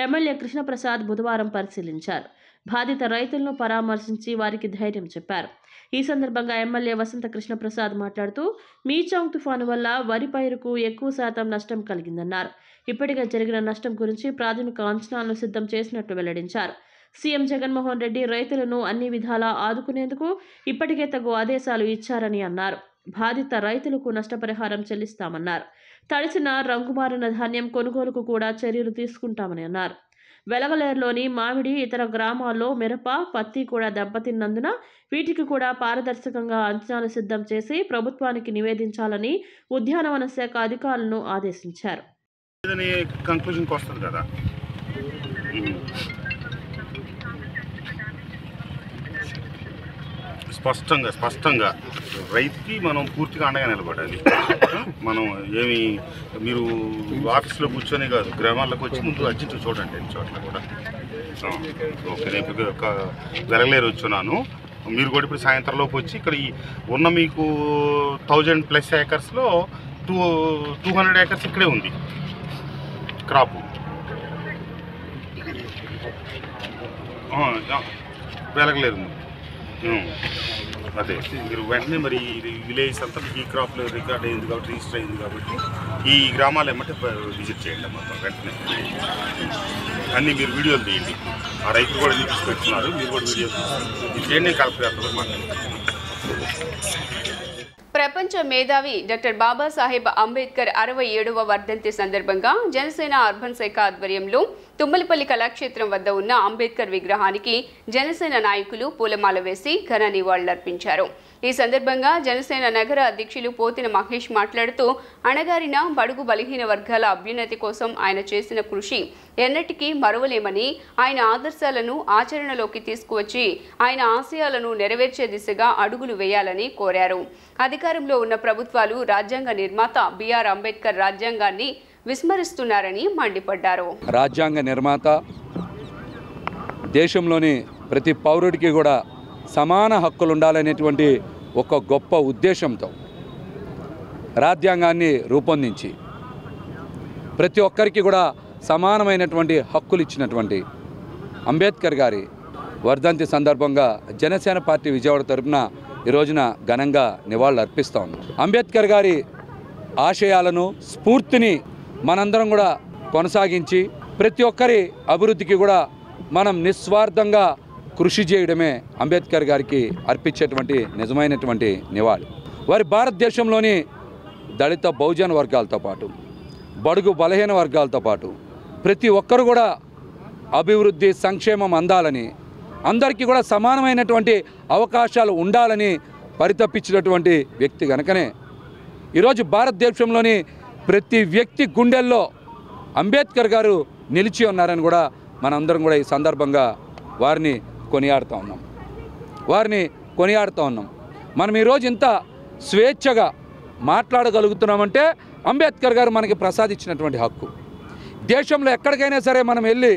ఎమ్మెల్యే కృష్ణప్రసాద్ బుధవారం పరిశీలించారు. బాధిత రైతులను పరామర్శించి వారికి ధైర్యం చెప్పారు. ఈ సందర్భంగా ఎమ్మెల్యే వసంత కృష్ణప్రసాద్ మాట్లాడుతూ మీచాంగ్ తుఫాను వల్ల వరి పైరుకు ఎక్కువ శాతం నష్టం కలిగిందన్నారు. ఇప్పటికే జరిగిన నష్టం గురించి ప్రాథమిక అంచనాలను సిద్ధం చేసినట్టు వెల్లడించారు. సీఎం జగన్మోహన్ రెడ్డి రైతులను అన్ని విధాలా ఆదుకునేందుకు ఇప్పటికే తగు ఆదేశాలు ఇచ్చారని అన్నారు. బాధిత రైతులకు నష్టపరిహారం చెల్లిస్తామన్నారు. తడిసిన రంగుమారిన ధాన్యం కొనుగోలుకు కూడా చర్యలు తీసుకుంటామని అన్నారు. వెలగలేరులోని మామిడి, ఇతర గ్రామాల్లో మిరప, పత్తి కూడా దెబ్బతిన్నందున వీటికి కూడా పారదర్శకంగా అంచనాలు సిద్ధం చేసి ప్రభుత్వానికి నివేదించాలని ఉద్యానవన శాఖ అధికారులను ఆదేశించారు. స్పష్టంగా రైతుకి మనం పూర్తిగా అండగా నిలబడాలి. మనం ఏమి మీరు ఆఫీస్లో కూర్చొని కాదు, గ్రామాల్లోకి వచ్చి ముందు అర్జెంట్ చూడండి అన్ని చోట్ల కూడా. ఓకే, నేను ఇప్పుడు వెలగలేరు వచ్చున్నాను, మీరు కూడా ఇప్పుడు సాయంత్రంలోపు వచ్చి ఇక్కడ ఉన్న మీకు 1000+ ఏకర్స్లో 200 ఏకర్స్ ఇక్కడే ఉంది క్రాప్. వెలగలేరు అదే మీరు వెంటనే మరి విలేజ్ అంతా ఈ క్రాప్లో రికార్డ్ అయింది కాబట్టి, రిజిస్టర్ అయింది కాబట్టి ఈ గ్రామాలు ఏమంటే విజిట్ చేయండి మొత్తం వెంటనే. అన్నీ మీరు వీడియోలు తీయండి, ఆ రైతులు కూడా తీసుకొచ్చున్నారు, మీరు కూడా వీడియోలు చేయండి. కలెక్టర్ మాట్లాడండి. ప్రపంచ మేధావి డాక్టర్ బాబాసాహెబ్ అంబేద్కర్ 67వ వర్ధంతి సందర్భంగా జనసేన అర్బన్ శాఖ ఆధ్వర్యంలో తుమ్మలపల్లి కళాక్షేత్రం వద్ద ఉన్న అంబేద్కర్ విగ్రహానికి జనసేన నాయకులు పూలమాల వేసి ఘన నివాళులర్పించారు. ఈ సందర్భంగా జనసేన నగర అధ్యక్షులు పోతిన మహేష్ మాట్లాడుతూ అణగారిన బడుగు బలహీన వర్గాల అభ్యున్నతి కోసం ఆయన చేసిన కృషి ఎన్నటికీ మరువలేమని, ఆయన ఆదర్శాలను ఆచరణలోకి తీసుకువచ్చి ఆయన ఆశయాలను నెరవేర్చే దిశగా అడుగులు వేయాలని కోరారు. అధికారంలో ఉన్న ప్రభుత్వాలు రాజ్యాంగ నిర్మాత బిఆర్ అంబేద్కర్ రాజ్యాంగాన్ని విస్మరిస్తున్నారని మండిపడ్డారు. రాజ్యాంగ నిర్మాత దేశంలోని ప్రతి పౌరుడికి కూడా సమాన హక్కులు ఉండాలనేటువంటి ఒక గొప్ప ఉద్దేశంతో రాజ్యాంగాన్ని రూపొందించి ప్రతి ఒక్కరికి కూడా సమానమైనటువంటి హక్కులు ఇచ్చినటువంటి అంబేద్కర్ గారి వర్ధంతి సందర్భంగా జనసేన పార్టీ విజయవాడ తరపున ఈ రోజున ఘనంగా నివాళులు అర్పిస్తూ ఉన్నాం. అంబేద్కర్ గారి ఆశయాలను, స్ఫూర్తిని మనందరం కూడా కొనసాగించి ప్రతి ఒక్కరి అభివృద్ధికి కూడా మనం నిస్వార్థంగా కృషి చేయడమే అంబేద్కర్ గారికి అర్పించేటువంటి నిజమైనటువంటి నివాళి. వారి భారతదేశంలోని దళిత బహుజన వర్గాలతో పాటు బడుగు బలహీన వర్గాలతో పాటు ప్రతి ఒక్కరు కూడా అభివృద్ధి, సంక్షేమం అందాలని, అందరికీ కూడా సమానమైనటువంటి అవకాశాలు ఉండాలని పరితపించినటువంటి వ్యక్తి కనుకనే ఈరోజు భారతదేశంలోని ప్రతి వ్యక్తి గుండెల్లో అంబేద్కర్ గారు నిలిచి ఉన్నారని కూడా మనందరం కూడా ఈ సందర్భంగా వారిని కొనియాడుతూ ఉన్నాం. మనం ఈరోజు ఇంత స్వేచ్ఛగా మాట్లాడగలుగుతున్నామంటే అంబేద్కర్ గారు మనకి ప్రసాదించినటువంటి హక్కు. దేశంలో ఎక్కడికైనా సరే మనం వెళ్ళి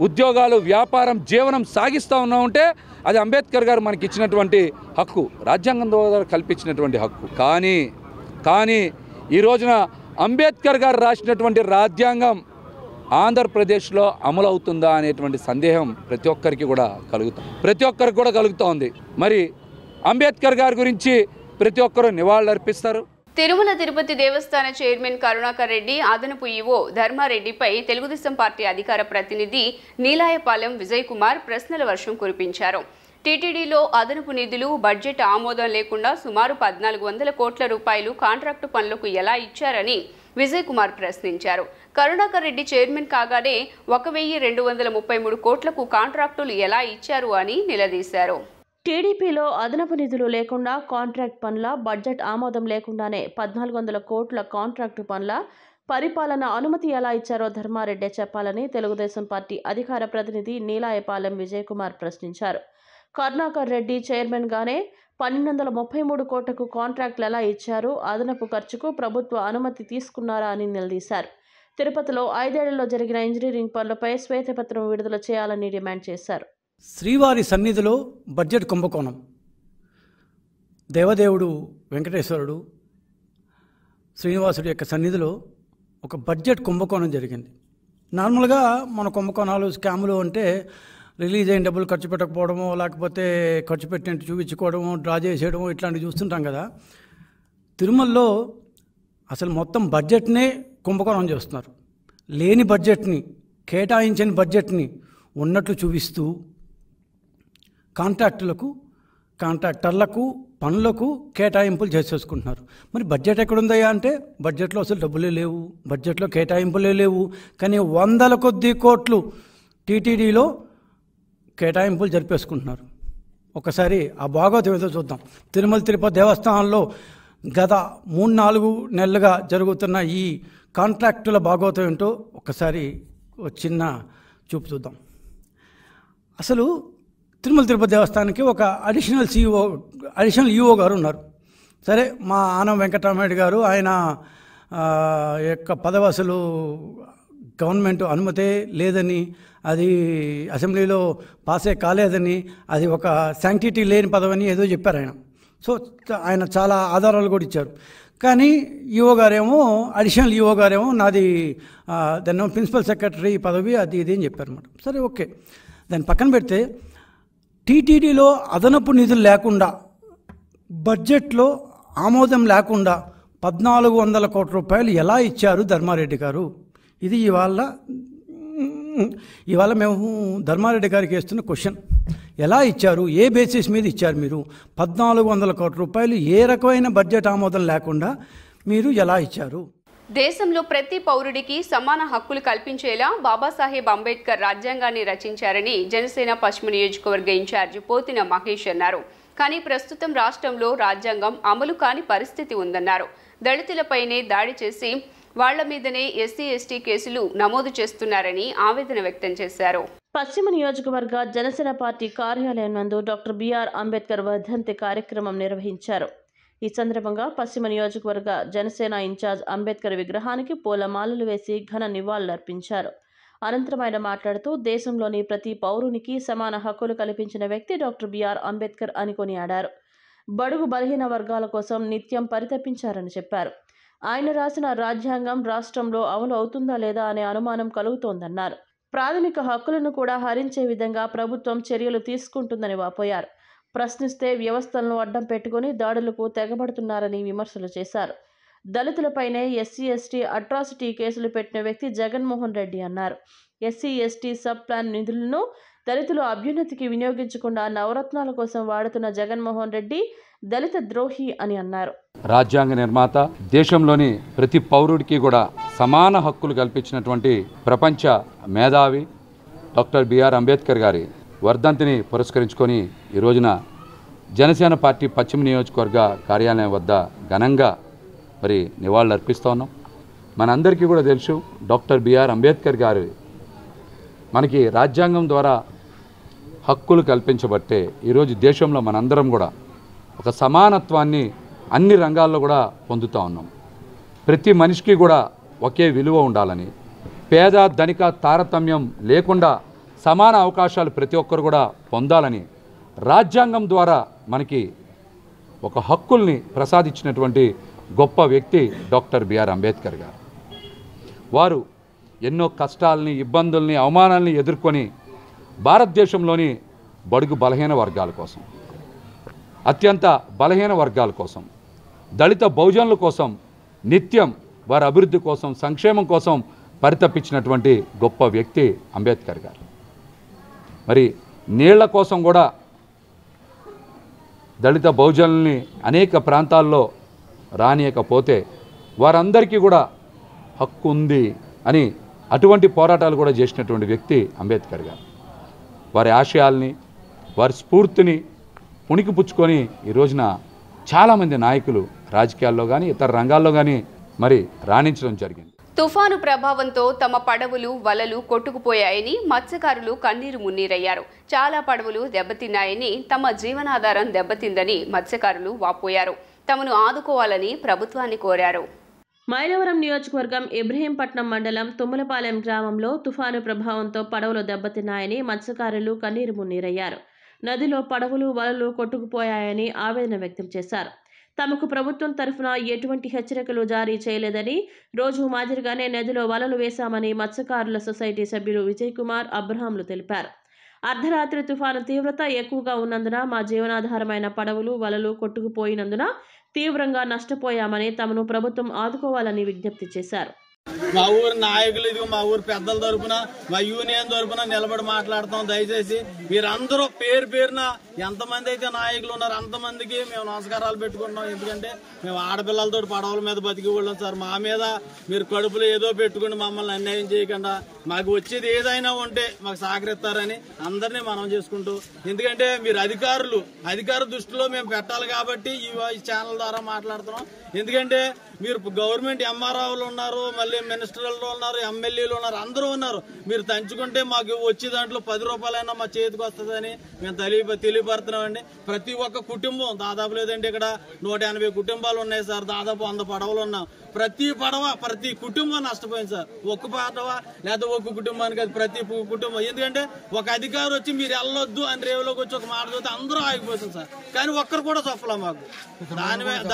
ఉద్యోగాలు, వ్యాపారం, జీవనం సాగిస్తూ ఉన్నామంటే అది అంబేద్కర్ గారు మనకి ఇచ్చినటువంటి హక్కు, రాజ్యాంగం ద్వారా కల్పించినటువంటి హక్కు. కానీ ఈ రోజున అంబేద్కర్ గారు రాసినటువంటి రాజ్యాంగం ఆంధ్రప్రదేశ్లో అమలు అవుతుందా అనేటువంటి సందేహం ప్రతి ఒక్కరికి కూడా కలుగుతూ ఉంది. మరి అంబేద్కర్ గారి గురించి ప్రతి ఒక్కరూ నివాళులు అర్పిస్తారు. తిరుమల తిరుపతి దేవస్థాన చైర్మన్ కరుణాకర్ రెడ్డి అదనపు ఈవో ధర్మారెడ్డిపై తెలుగుదేశం పార్టీ అధికార ప్రతినిధి నీలాయపాలెం విజయ్ కుమార్ ప్రశ్నల వర్షం కురిపించారు. టీటీడీలో అదనపు నిధులు, బడ్జెట్ ఆమోదం లేకుండా సుమారు 1400 కోట్ల రూపాయలు కాంట్రాక్టు పనులకు ఎలా ఇచ్చారని విజయ్ కుమార్ ప్రశ్నించారు. కరుణాకర్ రెడ్డి చైర్మన్ కాగానే 1233 కోట్లకు కాంట్రాక్టులు ఎలా ఇచ్చారు అని నిలదీశారు. టీడీపీలో అదనపు నిధులు లేకుండా కాంట్రాక్ట్ పనుల, బడ్జెట్ ఆమోదం లేకుండానే 1400 కోట్ల కాంట్రాక్టు పనుల పరిపాలన అనుమతి ఎలా ఇచ్చారో ధర్మారెడ్డి చెప్పాలని తెలుగుదేశం పార్టీ అధికార ప్రతినిధి నీలాయపాలెం విజయ్ కుమార్ ప్రశ్నించారు. కరుణాకర్ రెడ్డి చైర్మన్ గానే 1233 కోట్లకు కాంట్రాక్టులు ఎలా ఇచ్చారు, అదనపు ఖర్చుకు ప్రభుత్వ అనుమతి తీసుకున్నారా అని నిలదీశారు. తిరుపతిలో 5 ఏళ్లలో జరిగిన ఇంజనీరింగ్ పనులపై శ్వేతపత్రం విడుదల చేయాలని డిమాండ్ చేశారు. శ్రీవారి సన్నిధిలో బడ్జెట్ కుంభకోణం. దేవదేవుడు వెంకటేశ్వరుడు శ్రీనివాసుడి యొక్క సన్నిధిలో ఒక బడ్జెట్ కుంభకోణం జరిగింది. నార్మల్గా మన కుంభకోణాలు, స్కాములు అంటే రిలీజ్ అయిన డబ్బులు ఖర్చు పెట్టకపోవడమో, లేకపోతే ఖర్చు పెట్టినట్టు చూపించుకోవడమో, డ్రా చేసేయడమో ఇట్లాంటివి చూస్తుంటాం కదా. తిరుమలలో అసలు మొత్తం బడ్జెట్నే కుంభకోణం చేస్తున్నారు. లేని బడ్జెట్ని, కేటాయించని బడ్జెట్ని ఉన్నట్లు చూపిస్తూ కాంట్రాక్టర్లకు పనులకు కేటాయింపులు చేసేసుకుంటున్నారు. మరి బడ్జెట్ ఎక్కడుందయ్యా అంటే బడ్జెట్లో అసలు డబ్బులే లేవు, బడ్జెట్లో కేటాయింపులే లేవు. కానీ 100 కొద్ది కోట్లు టీటీడీలో కేటాయింపులు జరిపేసుకుంటున్నారు. ఒకసారి ఆ భాగవతం ఏదో చూద్దాం. తిరుమల తిరుపతి దేవస్థానంలో గత 3-4 నెలలుగా జరుగుతున్న ఈ కాంట్రాక్టుల భాగవతం ఏంటో ఒకసారి చిన్న చూపు చూద్దాం. అసలు తిరుమల తిరుపతి దేవస్థానానికి ఒక అడిషనల్ ఈఓ గారు ఉన్నారు. సరే, మా ఆనం వెంకటరామరెడ్డి గారు ఆయన యొక్క పదవి అసలు గవర్నమెంట్ అనుమతే లేదని, అది అసెంబ్లీలో పాసే కాలేదని, అది ఒక శాంక్టిటీ లేని పదవని ఏదో చెప్పారు ఆయన. సో ఆయన చాలా ఆధారాలు కూడా ఇచ్చారు. కానీ ఈఓ గారేమో, అడిషనల్ ఈఓ గారేమో నాది దాన్ని ప్రిన్సిపల్ సెక్రటరీ పదవి అది ఇది అని చెప్పారన్నమాట. సరే, ఓకే, దాన్ని పక్కన పెడితే టీటీడీలో అదనపు నిధులు లేకుండా, బడ్జెట్లో ఆమోదం లేకుండా 1400 కోట్ల రూపాయలు ఎలా ఇచ్చారు ధర్మారెడ్డి గారు? ఇది ఇవాళ మేము ధర్మారెడ్డి గారికి వేస్తున్న క్వశ్చన్. ఎలా ఇచ్చారు? ఏ బేసిస్ మీద ఇచ్చారు? మీరు 1400 కోట్ల రూపాయలు ఏ రకమైన బడ్జెట్ ఆమోదం లేకుండా మీరు ఎలా ఇచ్చారు? దేశంలో ప్రతి పౌరుడికి సమాన హక్కులు కల్పించేలా బాబాసాహెబ్ అంబేద్కర్ రాజ్యాంగాన్ని రచించారని జనసేన పశ్చిమ నియోజకవర్గ ఇన్ఛార్జి పోతిన మహేష్ అన్నారు. కానీ ప్రస్తుతం రాష్ట్రంలో రాజ్యాంగం అమలు కాని పరిస్థితి ఉందన్నారు. దళితులపైనే దాడి చేసి వాళ్ల మీదనే ఎస్సీ ఎస్టీ కేసులు నమోదు చేస్తున్నారని ఆవేదన వ్యక్తం చేశారు. పశ్చిమ నియోజకవర్గ జనసేన పార్టీ కార్యాలయం నందు డాక్టర్ బిఆర్ అంబేద్కర్ వర్ధంతి కార్యక్రమం నిర్వహించారు. ఈ సందర్భంగా పశ్చిమ నియోజకవర్గ జనసేన ఇన్ఛార్జ్ అంబేద్కర్ విగ్రహానికి పూలమాలలు వేసి ఘన నివాళులర్పించారు. అనంతరం ఆయన మాట్లాడుతూ దేశంలోని ప్రతి పౌరునికి సమాన హక్కులు కల్పించిన వ్యక్తి డాక్టర్ బిఆర్ అంబేద్కర్ అని కొనియాడారు. బడుగు బలహీన వర్గాల కోసం నిత్యం పరితపించారని చెప్పారు. ఆయన రాసిన రాజ్యాంగం రాష్ట్రంలో అమలు అవుతుందా లేదా అనే అనుమానం కలుగుతోందన్నారు. ప్రాథమిక హక్కులను కూడా హరించే విధంగా ప్రభుత్వం చర్యలు తీసుకుంటుందని వాపోయారు. ప్రశ్నిస్తే వ్యవస్థలను అడ్డం పెట్టుకుని దాడులకు తెగబడుతున్నారని విమర్శలు చేశారు. దళితులపైనే ఎస్సీ ఎస్టీ అట్రాసిటీ కేసులు పెట్టిన వ్యక్తి జగన్మోహన్ రెడ్డి అన్నారు. ఎస్సీ ఎస్టీ సబ్ ప్లాన్ నిధులను దళితుల అభ్యున్నతికి వినియోగించకుండా నవరత్నాల కోసం వాడుతున్న జగన్మోహన్ రెడ్డి దళిత ద్రోహి అని అన్నారు. రాజ్యాంగ నిర్మాత, దేశంలోని ప్రతి పౌరుడికి కూడా సమాన హక్కులు కల్పించినటువంటి ప్రపంచ మేధావి డాక్టర్ బిఆర్ అంబేద్కర్ గారి వర్ధంతిని పురస్కరించుకొని ఈ రోజున జనసేన పార్టీ పశ్చిమ నియోజకవర్గ కార్యాలయం వద్ద ఘనంగా మరి నివాళులు అర్పిస్తూ ఉన్నాం. మనందరికీ కూడా తెలుసు, డాక్టర్ బిఆర్ అంబేద్కర్ గారు మనకి రాజ్యాంగం ద్వారా హక్కులు కల్పించబట్టే ఈరోజు దేశంలో మనందరం కూడా ఒక సమానత్వాన్ని అన్ని రంగాల్లో కూడా పొందుతూ ఉన్నాం. ప్రతి మనిషికి కూడా ఒకే విలువ ఉండాలని, పేద ధనిక తారతమ్యం లేకుండా సమాన అవకాశాలు ప్రతి ఒక్కరు కూడా పొందాలని రాజ్యాంగం ద్వారా మనకి ఒక హక్కుల్ని ప్రసాదించినటువంటి గొప్ప వ్యక్తి డాక్టర్ బిఆర్ అంబేద్కర్ గారు. వారు ఎన్నో కష్టాలని, ఇబ్బందుల్ని, అవమానాలని ఎదుర్కొని భారతదేశంలోని బడుగు బలహీన వర్గాల కోసం, అత్యంత బలహీన వర్గాల కోసం, దళిత బహుజనుల కోసం నిత్యం వారి అభివృద్ధి కోసం, సంక్షేమం కోసం పరితపించినటువంటి గొప్ప వ్యక్తి అంబేద్కర్ గారు. మరి నీళ్ల కోసం కూడా దళిత బహుజనుల్ని అనేక ప్రాంతాల్లో రానియకపోతే వారందరికీ కూడా హక్కు ఉంది అని అటువంటి పోరాటాలు కూడా చేసినటువంటి వ్యక్తి అంబేద్కర్ గారు. వారి ఆశయాల్ని, వారి స్ఫూర్తిని పుణికిపుచ్చుకొని ఈ రోజున చాలామంది నాయకులు రాజకీయాల్లో కానీ ఇతర రంగాల్లో కానీ మరి రాణించడం జరిగింది. తుఫాను ప్రభావంతో తమ పడవలు, వలలు కొట్టుకుపోయాయని మత్స్యకారులు కన్నీరు మున్నీరయ్యారు. చాలా పడవలు దెబ్బతిన్నాయని, తమ జీవనాధారం దెబ్బతిందని మత్స్యకారులు వాపోయారు. తమను ఆదుకోవాలని ప్రభుత్వాన్ని కోరారు. మైలవరం నియోజకవర్గం ఇబ్రహీంపట్నం మండలం తుమ్మలపాలెం గ్రామంలో తుఫాను ప్రభావంతో పడవలు దెబ్బతిన్నాయని మత్స్యకారులు కన్నీరు మున్నీరయ్యారు. నదిలో పడవలు, వలలు కొట్టుకుపోయాయని ఆవేదన వ్యక్తం చేశారు. తమకు ప్రభుత్వం తరఫున ఎటువంటి హెచ్చరికలు జారీ చేయలేదని, రోజు మాదిరిగానే నదిలో వలలు వేశామని మత్స్యకారుల సొసైటీ సభ్యులు విజయ్ కుమార్, అబ్రహాంలు తెలిపారు. అర్ధరాత్రి తుఫాను తీవ్రత ఎక్కువగా ఉన్నందున మా జీవనాధారమైన పడవలు, వలలు కొట్టుకుపోయినందున తీవ్రంగా నష్టపోయామని తమను ప్రభుత్వం ఆదుకోవాలని విజ్ఞప్తి చేశారు. మా ఊరు నాయకులు, ఇది మా ఊరు పెద్దల తరపున, మా యూనియన్ తరపున నిలబడి మాట్లాడతాం. దయచేసి మీరందరూ పేరు పేరున ఎంతమంది అయితే నాయకులు ఉన్నారు అంతమందికి మేము నమస్కారాలు పెట్టుకుంటున్నాం. ఎందుకంటే మేము ఆడపిల్లలతో పడవల మీద బతికి వాళ్ళం సార్. మా మీద మీరు కడుపులో ఏదో పెట్టుకుని మమ్మల్ని అన్యాయం చేయకుండా మాకు వచ్చేది ఏదైనా ఉంటే మాకు సహకరిస్తారని అందరినీ మనం చేసుకుంటూ, ఎందుకంటే మీరు అధికార దృష్టిలో మేము పెట్టాలి కాబట్టి ఈ ఛానల్ ద్వారా మాట్లాడుతున్నాం. ఎందుకంటే మీరు గవర్నమెంట్ ఎంఆర్ఓలు ఉన్నారు, మళ్ళీ మినిస్టర్లు ఉన్నారు, ఎమ్మెల్యేలు ఉన్నారు, అందరూ ఉన్నారు. మీరు తంచుకుంటే మాకు వచ్చే దాంట్లో 10 రూపాయలైనా మా చేతికి వస్తుందని మేము తెలియపడుతున్నామండి. ప్రతి ఒక్క కుటుంబం దాదాపు లేదంటే ఇక్కడ 180 కుటుంబాలు ఉన్నాయి సార్. దాదాపు 100 పడవలు ఉన్నాం. ప్రతి కుటుంబం నష్టపోయింది సార్. ఒక్క పడవ లేదా ఒక్క కుటుంబానికి అది ప్రతి కుటుంబం. ఎందుకంటే ఒక అధికారి వచ్చి మీరు వెళ్ళొద్దు అని రేవులోకి వచ్చి ఒక మాట చూస్తే అందరూ ఆగిపోతుంది సార్. కానీ ఒక్కరు కూడా చెప్పలే మాకు.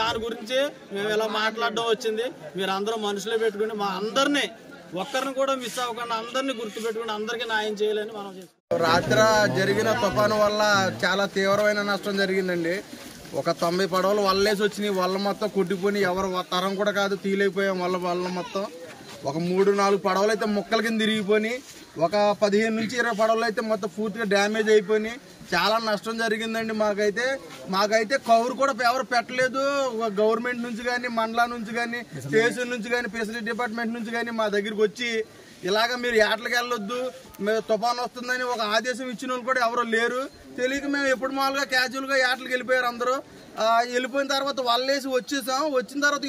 దాని గురించి మేము ఇలా మాట్లాడడం వచ్చింది. మీరు అందరూ మనసులో పెట్టుకుని మా అందరినీ ఒక్కరిని కూడా మిస్ అవ్వకుండా అందరినీ గుర్తుపెట్టుకుని అందరికీ న్యాయం చేయాలని మనం చేస్తాం. రాత్రి జరిగిన తుఫాను వల్ల చాలా తీవ్రమైన నష్టం జరిగిందండి. ఒక 90 పడవలు వల్లేసి వచ్చినాయి. వల్ల మొత్తం కొట్టిపోయి ఎవరు తరం కూడా కాదు, తీలైపోయాం. వల్ల మొత్తం ఒక 3-4 పడవలు అయితే ముక్కల కింద తిరిగిపోయి, ఒక 15 నుంచి 20 పడవలు అయితే మొత్తం పూర్తిగా డ్యామేజ్ అయిపోయి చాలా నష్టం జరిగిందండి. మాకైతే కౌరు కూడా ఎవరు పెట్టలేదు. గవర్నమెంట్ నుంచి కానీ, మండలం నుంచి కానీ, స్టేషన్ నుంచి కానీ, ఫెసిలిటీ డిపార్ట్మెంట్ నుంచి కానీ మా దగ్గరికి వచ్చి ఇలాగ మీరు ఏటలకు వెళ్ళొద్దు, తుఫాను వస్తుందని ఒక ఆదేశం ఇచ్చిన వాళ్ళు కూడా ఎవరో లేరు. తెలియక మేము ఎప్పుడు మామూలుగా క్యాజువల్గా ఏటలకు వెళ్ళిపోయారు అందరూ. వెళ్ళిపోయిన తర్వాత వాళ్ళేసి వచ్చేసాం. వచ్చిన తర్వాత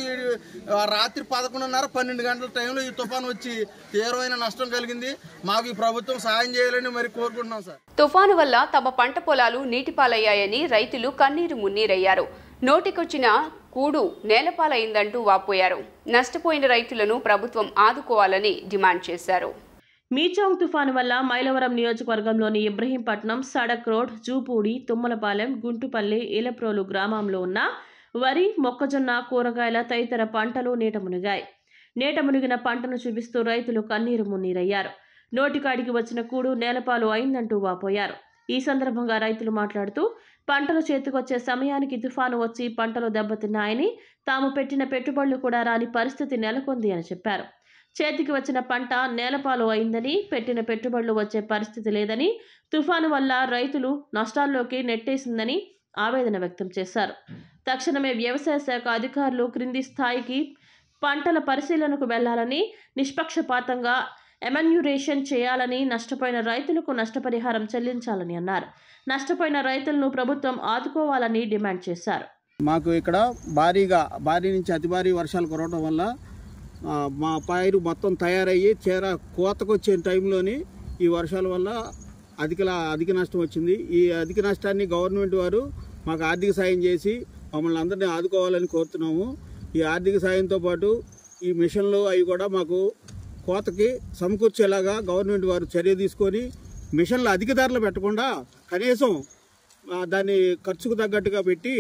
రాత్రి 11:30, 12 గంటల టైంలో ఈ తుఫాను వచ్చి తీవ్రమైన నష్టం కలిగింది. మాకు ఈ ప్రభుత్వం సాయం చేయాలని మరి కోరుకుంటున్నాం సార్. తుఫాను వల్ల తమ పంట పొలాలు నీటిపాలయ్యాయని రైతులు కన్నీరు మున్నీరయ్యారు. నోటికొచ్చిన కూడు నేలపాలైందంటూ వాపోయారు. నష్టపోయిన రైతులను ప్రభుత్వం ఆదుకోవాలని డిమాండ్ చేశారు. మీచాంగ్ తుఫాను వల్ల మైలవరం నియోజకవర్గంలోని ఇబ్రహీంపట్నం, సడక్ రోడ్, జూపూడి, తుమ్మలపాలెం, గుంటుపల్లి, ఇలప్రోలు గ్రామంలో ఉన్న వరి, మొక్కజొన్న, కూరగాయల తదితర పంటలు నీట మునిగాయి. నీట మునిగిన పంటను చూపిస్తూ రైతులు కన్నీరు మున్నీరయ్యారు. నోటికాడికి వచ్చిన కూడు నేలపాలు అయిందంటూ వాపోయారు. ఈ సందర్భంగా రైతులు మాట్లాడుతూ పంటలు చేతికొచ్చే సమయానికి తుఫాను వచ్చి పంటలు దెబ్బతిన్నాయని, తాము పెట్టిన పెట్టుబడులు కూడా రాని పరిస్థితి నెలకొంది అని చెప్పారు. చేతికి వచ్చిన పంట నేలపాలు అయిందని, పెట్టిన పెట్టుబడులు వచ్చే పరిస్థితి లేదని, తుఫాను వల్ల రైతులు నష్టాల్లోకి నెట్టేసిందని ఆవేదన వ్యక్తం చేశారు. తక్షణమే వ్యవసాయ శాఖ అధికారులు క్రింది స్థాయికి పంటల పరిశీలనకు వెళ్లాలని, నిష్పక్షపాతంగా ఎమన్యూరేషన్ చేయాలని, నష్టపోయిన రైతులకు నష్టపరిహారం చెల్లించాలని అన్నారు. నష్టపోయిన రైతులను ప్రభుత్వం ఆదుకోవాలని డిమాండ్ చేశారు. మాకు ఇక్కడ భారీ నుంచి అతి భారీ వర్షాలు కురవడం వల్ల మా పైరు మొత్తం తయారయ్యి కోతకు వచ్చే టైంలోని ఈ వర్షాల వల్ల అధిక నష్టం వచ్చింది. ఈ అధిక నష్టాన్ని గవర్నమెంట్ వారు మాకు ఆర్థిక సాయం చేసి మమ్మల్ని అందరినీ ఆదుకోవాలని కోరుతున్నాము. ఈ ఆర్థిక సాయంతో పాటు ఈ మిషన్లు అవి కూడా మాకు కోతకి సమకూర్చేలాగా గవర్నమెంట్ వారు చర్య తీసుకొని మిషన్లు అధిక ధరలు పెట్టకుండా కనీసం దాన్ని ఖర్చుకు తగ్గట్టుగా పెట్టి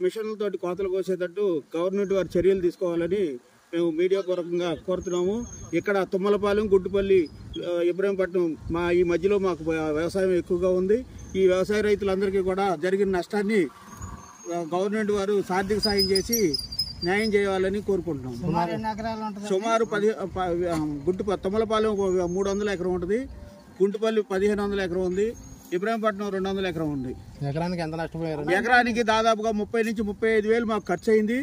మిషన్లతోటి కోతలు కోసేటట్టు గవర్నమెంట్ వారు చర్యలు తీసుకోవాలని మేము మీడియా పూర్వకంగా కోరుతున్నాము. ఇక్కడ తుమ్మలపాలెం, గుడ్డుపల్లి, ఇబ్రహీంపట్నం ఈ మధ్యలో మాకు వ్యవసాయం ఎక్కువగా ఉంది. ఈ వ్యవసాయ రైతులందరికీ కూడా జరిగిన నష్టాన్ని గవర్నమెంట్ వారు ఆర్థిక సాయం చేసి న్యాయం చేయాలని కోరుకుంటున్నాం. సుమారు తుమ్మలపాలెం 300 ఎకరం ఉంటుంది, గుంటుపల్లి 1500 ఎకరం ఉంది, ఇబ్రహీంపట్నం 200 ఎకరం ఉంది. ఎకరానికి ఎంత నష్టపోయారు? ఎకరానికి దాదాపుగా 30 నుంచి 35 వేలు మాకు ఖర్చు అయింది.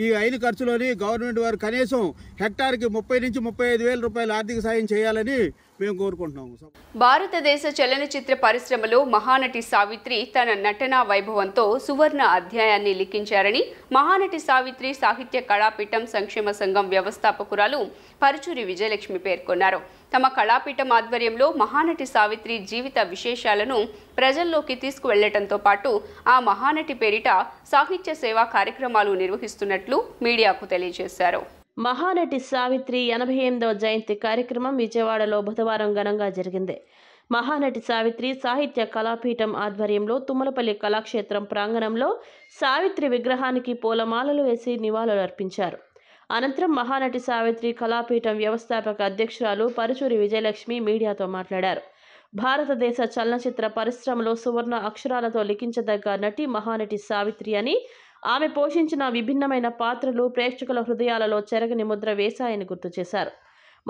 ఈ అయిన ఖర్చులోని గవర్నమెంట్ వారు కనీసం హెక్టార్కి 30 నుంచి 35 వేల రూపాయలు ఆర్థిక సాయం చేయాలని మేము కోరుకుంటున్నాము. భారతదేశ చలనచిత్ర పరిశ్రమలో మహానటి సావిత్రి తన నటనా వైభవంతో సువర్ణ అధ్యాయాన్ని లిఖించారని మహానటి సావిత్రి సాహిత్య కళాపీఠం సంక్షేమ సంఘం వ్యవస్థాపకురాలు పరుచూరి విజయలక్ష్మి పేర్కొన్నారు. తమ కళాపీఠం ఆధ్వర్యంలో మహానటి సావిత్రి జీవిత విశేషాలను ప్రజల్లోకి తీసుకువెళ్లటంతో పాటు ఆ మహానటి పేరిట సాహిత్య సేవా కార్యక్రమాలు నిర్వహిస్తున్నట్లు మీడియాకు తెలియజేశారు. మహానటి సావిత్రి 88వ జయంతి కార్యక్రమం విజయవాడలో బుధవారం ఘనంగా జరిగింది. మహానటి సావిత్రి సాహిత్య కళాపీఠం ఆధ్వర్యంలో తుమ్మలపల్లి కళాక్షేత్రం ప్రాంగణంలో సావిత్రి విగ్రహానికి పూలమాలలు వేసి నివాళులు అర్పించారు. అనంతరం మహానటి సావిత్రి కళాపీఠం వ్యవస్థాపక అధ్యక్షురాలు పరుచూరి విజయలక్ష్మి మీడియాతో మాట్లాడారు. భారతదేశ చలనచిత్ర పరిశ్రమలో సువర్ణ అక్షరాలతో లిఖించదగ్గ నటి మహానటి సావిత్రి అని, ఆమె పోషించిన విభిన్నమైన పాత్రలు ప్రేక్షకుల హృదయాలలో చెరగని ముద్ర వేశాయని గుర్తు చేశారు.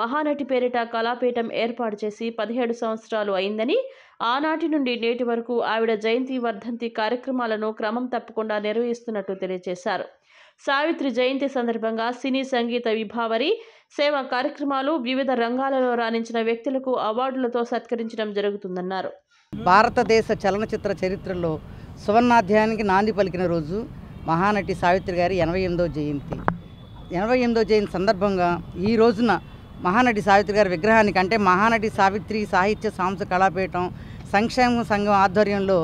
మహానటి పేరిట కళాపీఠం ఏర్పాటు చేసి 17 సంవత్సరాలు అయిందని, ఆనాటి నుండి నేటి వరకు ఆవిడ జయంతి వర్ధంతి కార్యక్రమాలను క్రమం తప్పకుండా నిర్వహిస్తున్నట్టు తెలియజేశారు. సావిత్రి జయంతి సందర్భంగా సినీ సంగీత విభావరి సేవా కార్యక్రమాలు, వివిధ రంగాలలో రాణించిన వ్యక్తులకు అవార్డులతో సత్కరించడం జరుగుతుందన్నారు. భారతదేశ చలనచిత్ర చరిత్రలో సువర్ణాధ్యాయానికి నాంది పలికిన రోజు మహానటి సావిత్రి గారి 88వ జయంతి. 88వ జయంతి సందర్భంగా ఈ రోజున మహానటి సావిత్రి గారి విగ్రహానికి, అంటే మహానటి సావిత్రి సాహిత్య సాంస్కృతిక కళాపీఠం సంక్షేమ సంఘం ఆధ్వర్యంలో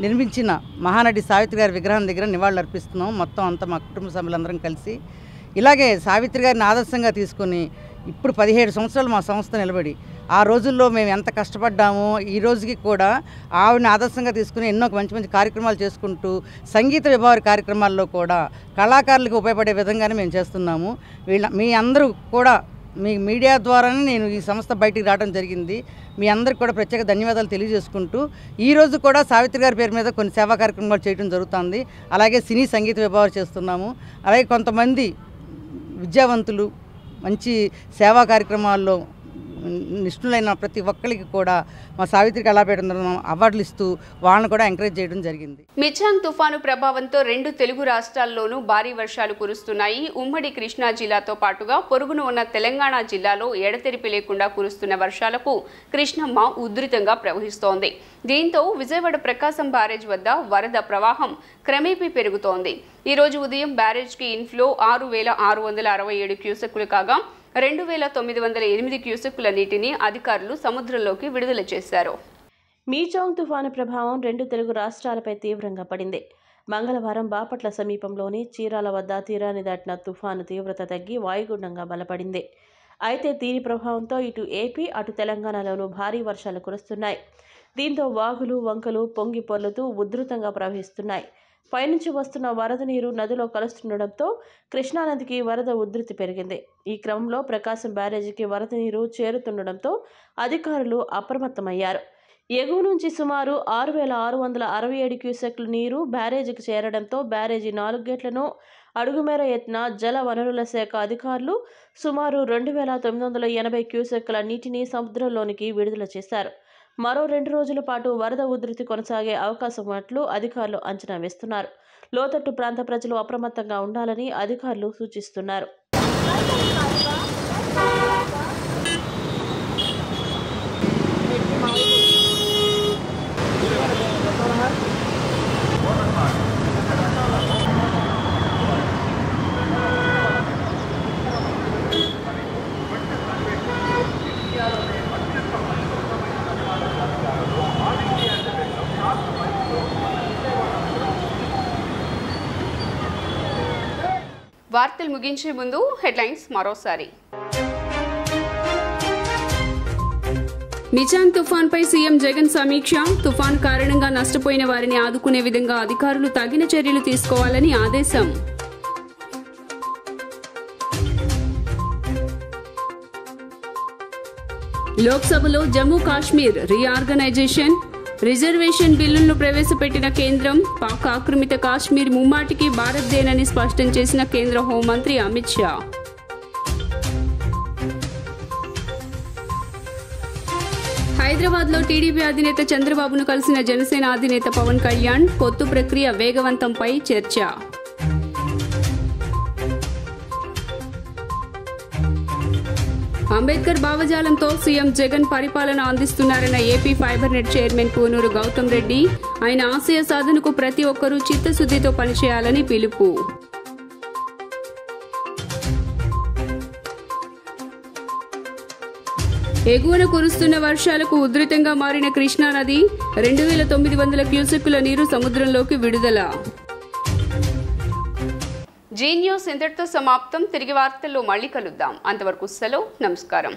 నిర్మించిన మహానటి సావిత్రి గారి విగ్రహం దగ్గర నివాళులు అర్పిస్తున్నాం. మొత్తం అంతా మా కుటుంబ సభ్యులందరం కలిసి ఇలాగే సావిత్రి గారిని ఆదర్శంగా తీసుకొని ఇప్పుడు 17 సంవత్సరాలు మా సంస్థ నిలబడి, ఆ రోజుల్లో మేము ఎంత కష్టపడ్డామో ఈ రోజుకి కూడా ఆవిడని ఆదర్శంగా తీసుకుని ఎన్నో మంచి మంచి కార్యక్రమాలు చేసుకుంటూ సంగీత విభావ కార్యక్రమాల్లో కూడా కళాకారులకు ఉపయోగపడే విధంగానే మేము చేస్తున్నాము. మీ అందరూ కూడా మీ మీడియా ద్వారానే నేను ఈ సంస్థ బయటికి రావడం జరిగింది. మీ అందరికి కూడా ప్రత్యేక ధన్యవాదాలు తెలియజేసుకుంటూ ఈరోజు కూడా సావిత్రి గారి పేరు మీద కొన్ని సేవా కార్యక్రమాలు చేయడం జరుగుతుంది. అలాగే సినీ సంగీత విభావాలు చేస్తున్నాము. అలాగే కొంతమంది విద్యావంతులు మంచి సేవా కార్యక్రమాల్లో నిష్ణులైన ప్రతి ఒక్కరికి కూడా మా సావిత్రి కళాపీఠం అవార్డులు ఇస్తూ వాళ్ళని కూడా ఎంకరేజ్ చేయడం జరిగింది. మిచాంగ్ తుఫాను ప్రభావంతో 2 తెలుగు రాష్ట్రాల్లోనూ భారీ వర్షాలు కురుస్తున్నాయి. ఉమ్మడి కృష్ణా జిల్లాతో పాటుగా పొరుగున ఉన్న తెలంగాణ జిల్లాలో ఎడతెరిపి లేకుండా కురుస్తున్న వర్షాలకు కృష్ణమ్మ ఉధృతంగా ప్రవహిస్తోంది. దీంతో విజయవాడ ప్రకాశం బ్యారేజ్ వద్ద వరద ప్రవాహం క్రమేపీ పెరుగుతోంది. ఈ రోజు ఉదయం బ్యారేజ్కి ఇన్ఫ్లో 6,667 క్యూసెక్కులు కాగా 2,908 క్యూసెక్కుల నీటిని అధికారులు సముద్రంలోకి విడుదల చేశారు. మీచాంగ్ తుఫాను ప్రభావం 2 తెలుగు రాష్ట్రాలపై తీవ్రంగా పడింది. మంగళవారం బాపట్ల సమీపంలోని చీరాల వద్ద తీరాన్ని దాటిన తుఫాను తీవ్రత తగ్గి వాయుగుండంగా బలపడింది. అయితే దీని ప్రభావంతో ఇటు ఏపీ అటు తెలంగాణలోనూ భారీ వర్షాలు కురుస్తున్నాయి. దీంతో వాగులు వంకలు పొంగి పొర్లుతూ ఉధృతంగా ప్రవహిస్తున్నాయి. పైనుంచి వస్తున్న వరద నీరు నదిలో కలుస్తుండటంతో కృష్ణానదికి వరద ఉధృతి పెరిగింది. ఈ క్రమంలో ప్రకాశం బ్యారేజీకి వరద నీరు చేరుతుండటంతో అధికారులు అప్రమత్తమయ్యారు. ఎగువ నుంచి సుమారు 6,667 క్యూసెక్లు నీరు బ్యారేజీకి చేరడంతో బ్యారేజీ 4 గేట్లను అడుగుమేర ఎత్తిన జల వనరుల శాఖ అధికారులు సుమారు 2,980 క్యూసెక్కుల నీటిని సముద్రంలోనికి విడుదల చేశారు. మరో 2 రోజుల పాటు వరద ఉధృతి కొనసాగే అవకాశం ఉన్నట్లు అధికారులు అంచనా వేస్తున్నారు. లోతట్టు ప్రాంత ప్రజలు అప్రమత్తంగా ఉండాలని అధికారులు సూచిస్తున్నారు. వార్తలు ముగించే ముందు హెడ్లైన్స్ మరోసారి. మిచాంగ్ తుఫాన్పై సీఎం జగన్ సమీక్ష. తుఫాన్ కారణంగా నష్టపోయిన వారిని ఆదుకునే విధంగా అధికారులు తగిన చర్యలు తీసుకోవాలని ఆదేశం. లోక్సభలో జమ్మూ కాశ్మీర్ రీఆర్గనైజేషన్ రిజర్వేషన్ బిల్లులను ప్రవేశపెట్టిన కేంద్రం. పాక్ ఆక్రమిత కాశ్మీర్ ముమ్మాటికి భారత్దేనని స్పష్టం చేసిన కేంద్ర హోంమంత్రి అమిత్ షా. హైదరాబాద్లో టీడీపీ అధినేత చంద్రబాబును కలిసిన జనసేన అధినేత పవన్ కళ్యాణ్. పొత్తు ప్రక్రియ వేగవంతంపై చర్చ. అంబేద్కర్ భావజాలంతో సీఎం జగన్ పరిపాలన అందిస్తున్నారన్న AP fibre net chairman Punuru Gautam Reddy. ఆయన ఆశయ సాధనకు ప్రతి ఒక్కరూ చిత్తశుద్ధితో పనిచేయాలని పిలుపు. ఎగువన కురుస్తున్న వర్షాలకు ఉధృతంగా మారిన కృష్ణానది. 2,900 క్యూసెక్కుల నీరు సముద్రంలోకి విడుదల. జీ న్యూస్ ఇంతటితో సమాప్తం. తిరిగి వార్తల్లో మళ్ళీ కలుద్దాం. అంతవరకు సెలవు. నమస్కారం.